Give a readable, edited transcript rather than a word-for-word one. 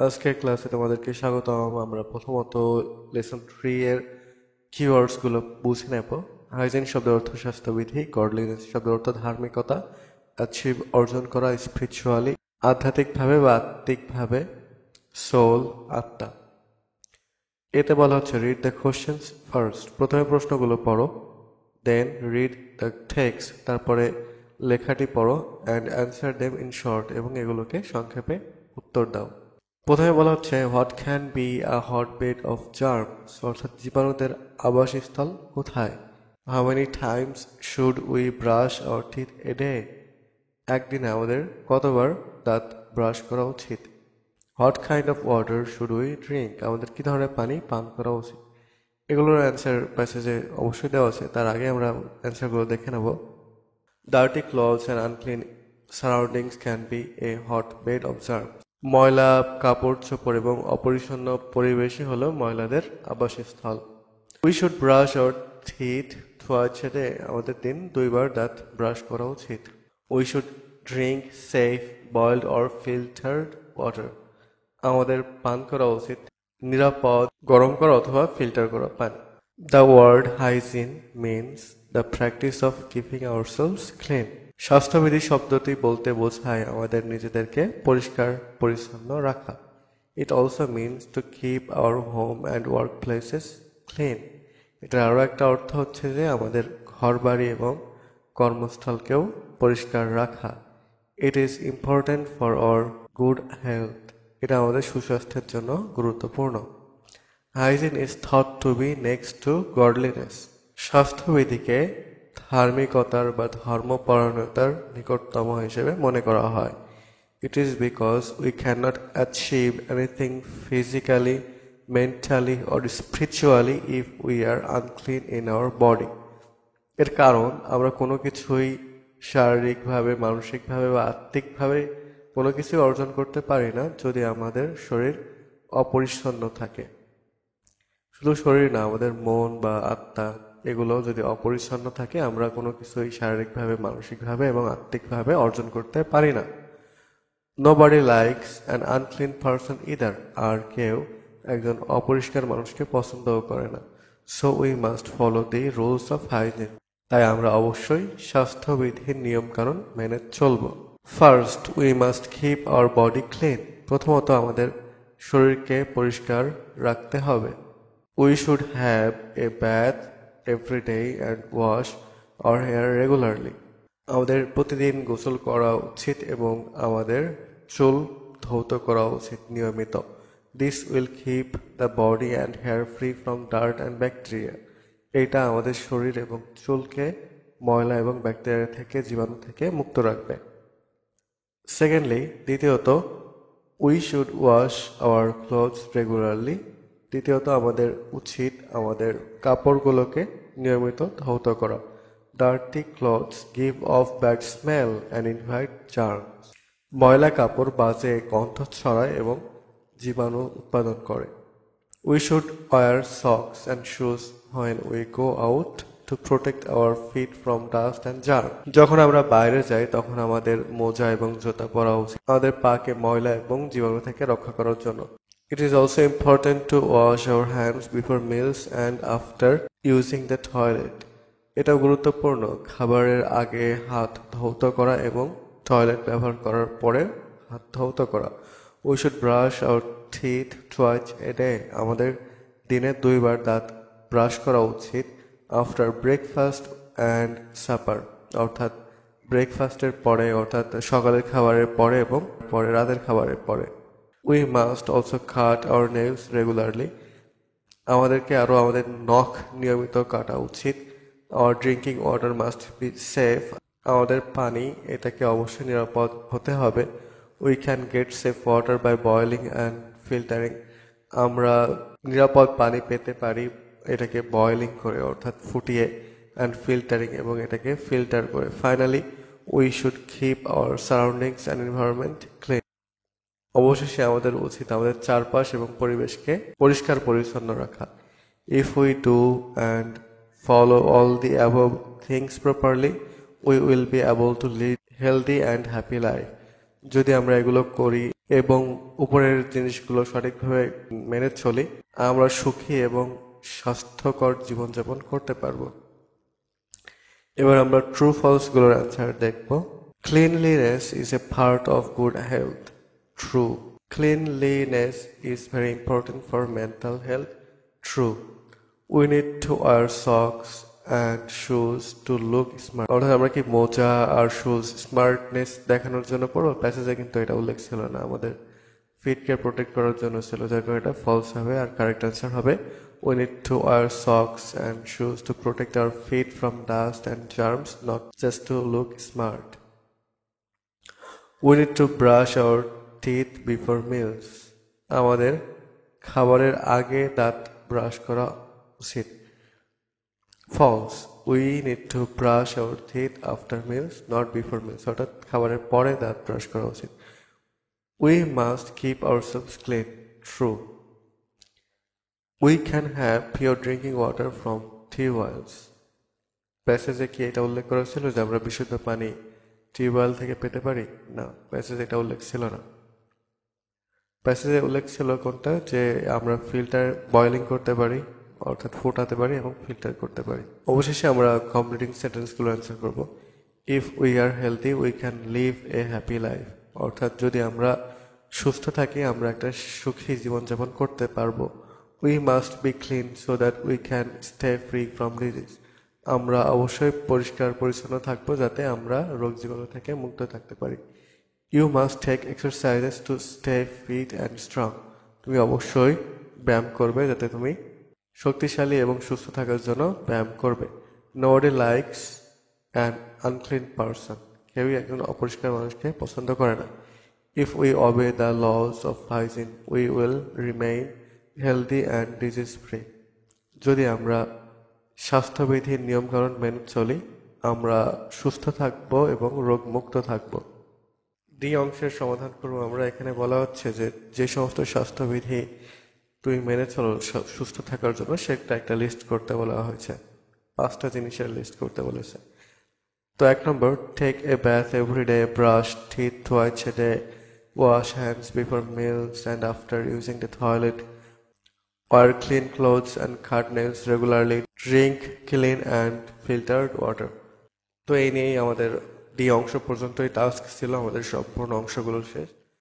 আজকের ক্লাসে তোমাদেরকে স্বাগতম। আমরা প্রথমত লেসন 3 এর কিওয়ার্ডস গুলো বুঝে নেব। হাইজিন শব্দের অর্থ স্বাস্থ্যবিধি, গডলিনেস শব্দের অর্থ ধার্মিকতা, অ্যাচিভ অর্জন করা, স্পিরিচুয়ালি আধ্যাত্মিকভাবে বা আত্মিকভাবে, সোল আত্মা। এতে বলা হচ্ছে রিড দ্য কোশ্চেন্স ফার্স্ট, প্রথমে প্রশ্নগুলো পড়ো, দেন রিড দ্য টেক্সট, তারপরে লেখাটি পড়ো, and answer them in short, এবং এগুলোকে সংক্ষেপে উত্তর দাও। প্রথমে বলা হচ্ছে what can be a hotbed of germs, অর্থাৎ জীবাণুদের আবাসস্থল কোথায়। How many times should we brush our teeth a day, একদিনে আমাদের কতবার দাঁত ব্রাশ করা উচিত। What kind of water should we drink, আমাদের কি ধরনের পানি পান করা উচিত। এগুলোর অ্যান্সার প্যাসেজে অবশ্যই দেওয়া আছে, তার আগে আমরা অ্যান্সারগুলো দেখে নেব। Dirty clothes and unclean surroundings can be a hotbed of germs, ময়লা কাপড় চোপড় এবং অপরিচ্ছন্ন পরিবেশই হলো ময়লাদের আবাসস্থল। We should brush our teeth twice a day, আমাদের দিন 2বার দাঁত ব্রাশ করা উচিত। We should drink safe boiled or filtered water, আমাদের পান করা উচিত নিরাপদ গরম করা অথবা ফিল্টার করা পানি। The word hygiene means the practice of keeping ourselves clean, স্বাস্থ্যবিধি শব্দটি বলতে বোঝায় আমাদের নিজেদেরকে পরিষ্কার পরিচ্ছন্ন রাখা। It also means to keep our home and work places clean, এটার আরও একটা অর্থ হচ্ছে যে আমাদের ঘরবাড়ি এবং কর্মস্থলকেও পরিষ্কার রাখা। It is important for our good health, এটা আমাদের সুস্বাস্থ্যের জন্য গুরুত্বপূর্ণ। Hygiene is thought to be next to godliness, স্বাস্থ্যবিধিকে ধার্মিকতার বা ধর্মপরায়ণতার নিকটতম হিসেবে মনে করা হয়। It is because we can't achieve anything physically, mentally or spiritually if we are unclean in our body, এর কারণ আমরা কোনো কিছুই শারীরিকভাবে, মানসিকভাবে বা আত্মিকভাবে কোনো কিছু অর্জন করতে পারি না যদি আমাদের শরীর অপরিচ্ছন্ন থাকে। শুধু শরীর না, আমাদের মন বা আত্মা এগুলো যদি অপরিচ্ছন্ন থাকে আমরা কোনো কিছুই শারীরিকভাবে, মানসিকভাবে এবং আত্মিকভাবে অর্জন করতে পারি না। Nobody likes an unclean person either, আর কেউ একজন অপরিষ্কার মানুষকে পছন্দও করে না। So we must follow the rules of hygiene, তাই আমরা অবশ্যই স্বাস্থ্যবিধির নিয়মকানুন মেনে চলব। First we must keep our body clean, প্রথমত আমাদের শরীরকে পরিষ্কার রাখতে হবে। We should have a bath every day and wash our hair regularly, আমাদের প্রতিদিন গোসল করা উচিত এবং আমাদের চুল ধৌত করা উচিত নিয়মিত। This will keep the body and hair free from dirt and bacteria, এইটা আমাদের শরীর এবং চুলকে ময়লা এবং ব্যাকটেরিয়া থেকে, জীবাণু থেকে মুক্ত রাখবে। সেকেন্ডলি, দ্বিতীয়ত, we should wash our clothes regularly, দ্বিতীয়ত আমাদের উচিত আমাদের কাপড়গুলোকে নিয়মিত ধৌত করা। Dirty clothes give off bad smell and invite germs, ময়লা কাপড় বাজে গন্ধ ছড়ায় এবং জীবাণু উৎপাদন করে। We should wear socks and shoes when we go out to protect our feet from dust and germ, যখন আমরা বাইরে যাই তখন আমাদের মোজা এবং জুতা পরা উচিত আমাদের পাকে ময়লা এবং জীবাণু থেকে রক্ষা করার জন্য। It is also important to wash our hands before meals and after using the toilet, এটা গুরুত্বপূর্ণ খাবারের আগে হাত ধৌত করা এবং টয়লেট ব্যবহার করার পরে হাত ধৌত করা। We should brush our teeth twice a day, আমাদের দিনে 2বার দাঁত ব্রাশ করা উচিত। আফটার ব্রেকফাস্ট অ্যান্ড সাপার, অর্থাৎ ব্রেকফাস্টের পরে, অর্থাৎ সকালের খাবারের পরে এবং পরে রাতের খাবারের পরে। We must also cut our nails regularly, আমাদেরকে আরও আমাদের নখ নিয়মিত কাটা উচিত। Our drinking water must be safe, আমাদের পানি এটাকে অবশ্যই নিরাপদ হতে হবে। We can get safe water by boiling and filtering, আমরা নিরাপদ পানি পেতে পারি এটাকে বয়েলিং করে, অর্থাৎ ফুটিয়ে, অ্যান্ড ফিল্টারিং এবং এটাকে ফিল্টার করে। Finally we should keep our surroundings and environment clean, অবশেষে আমাদের উচিত আমাদের চারপাশ এবং পরিবেশকে পরিষ্কার পরিচ্ছন্ন রাখা। If we do and follow all the above things properly we will be able to lead healthy and happy life, যদি আমরা এগুলো করি এবং উপরের জিনিসগুলো সঠিকভাবে মেনে চলি, আমরা সুখী এবং স্বাস্থ্যকর জীবনযাপন করতে পারবো। এবার আমরা ট্রু ফলস গুলোর অ্যান্সার দেখব। Cleanliness is a part of good health. True. Cleanliness is very important for mental health. True. We need to wear socks and shoes to look smart. অর্থাৎ আমরা কি মোজা আর শুজ স্মার্টনেস দেখানোর জন্য পড়বো? প্যাসেজে কিন্তু এটা উল্লেখ ছিল না, আমাদের ফিটকে প্রোটেক্ট করার জন্য ছিল, যার কারণে এটা ফলস হবে। আর কারেক্ট অ্যান্সার হবে we need to wear socks and shoes to protect our feet from dust and germs, not just to look smart. We need to brush our teeth before meals. আমাদের খাবারের আগে দাঁত brush করা উচিত। False. We need to brush our teeth after meals, not before meals. অর্থাৎ খাবারের পরে দাঁত ব্রাশ করা উচিত। We must keep ourselves clean. True. We can have pure drinking water from tube wells. প্যাসেজে কি এটা উল্লেখ করা ছিল যে আমরা বিশুদ্ধ পানি টিউবওয়েল থেকে পেতে পারি? না, প্যাসেজে এটা উল্লেখ ছিল না। প্যাসেজে উল্লেখ ছিল কোনটা? যে আমরা ফিল্টার বয়লিং করতে পারি, অর্থাৎ ফোটাতে পারি এবং ফিল্টার করতে পারি। অবশেষে আমরা কমপ্লিটিং সেন্টেন্সগুলো অ্যান্সার করব। If we are healthy we can live a happy life. অর্থাৎ যদি আমরা সুস্থ থাকি আমরা একটা সুখী জীবনযাপন করতে পারবো। We must be clean so that we can stay free from disease. আমরা অবশ্যই পরিষ্কার পরিচ্ছন্ন থাকবো যাতে আমরা রোগ জীবাণু থেকে মুক্ত থাকতে পারি। You must take exercises to stay fit and strong. তুমি অবশ্যই ব্যায়াম করবে যাতে তুমি শক্তিশালী এবং সুস্থ থাকার জন্য ব্যায়াম করবে। Nobody likes an unclean person. কেউই একজন অপরিষ্কার মানুষকে পছন্দ করে না। If we obey the laws of hygiene we will remain healthy and disease free. যদি আমরা স্বাস্থ্যবিধির নিয়মকানুন মেনে চলি আমরা সুস্থ থাকব এবং রোগমুক্ত থাকব। ডি অংশের সমাধান করব আমরা। এখানে বলা হচ্ছে যে যে সমস্ত স্বাস্থ্যবিধি তুমি মেনে চলো সুস্থ থাকার জন্য সেটা একটা লিস্ট করতে বলা হয়েছে, 5টা জিনিসের লিস্ট করতে বলেছে। তো 1 number, take a bath every day, brush teeth twice a day, wash hands before meals and after using the toilet, wear clean clothes and cut nails regularly, drink clean and filtered water. তো এই নিয়েই আমাদের D অংশ পর্যন্তই task ছিল, আমাদের সম্পূর্ণ অংশগুলো শেষ।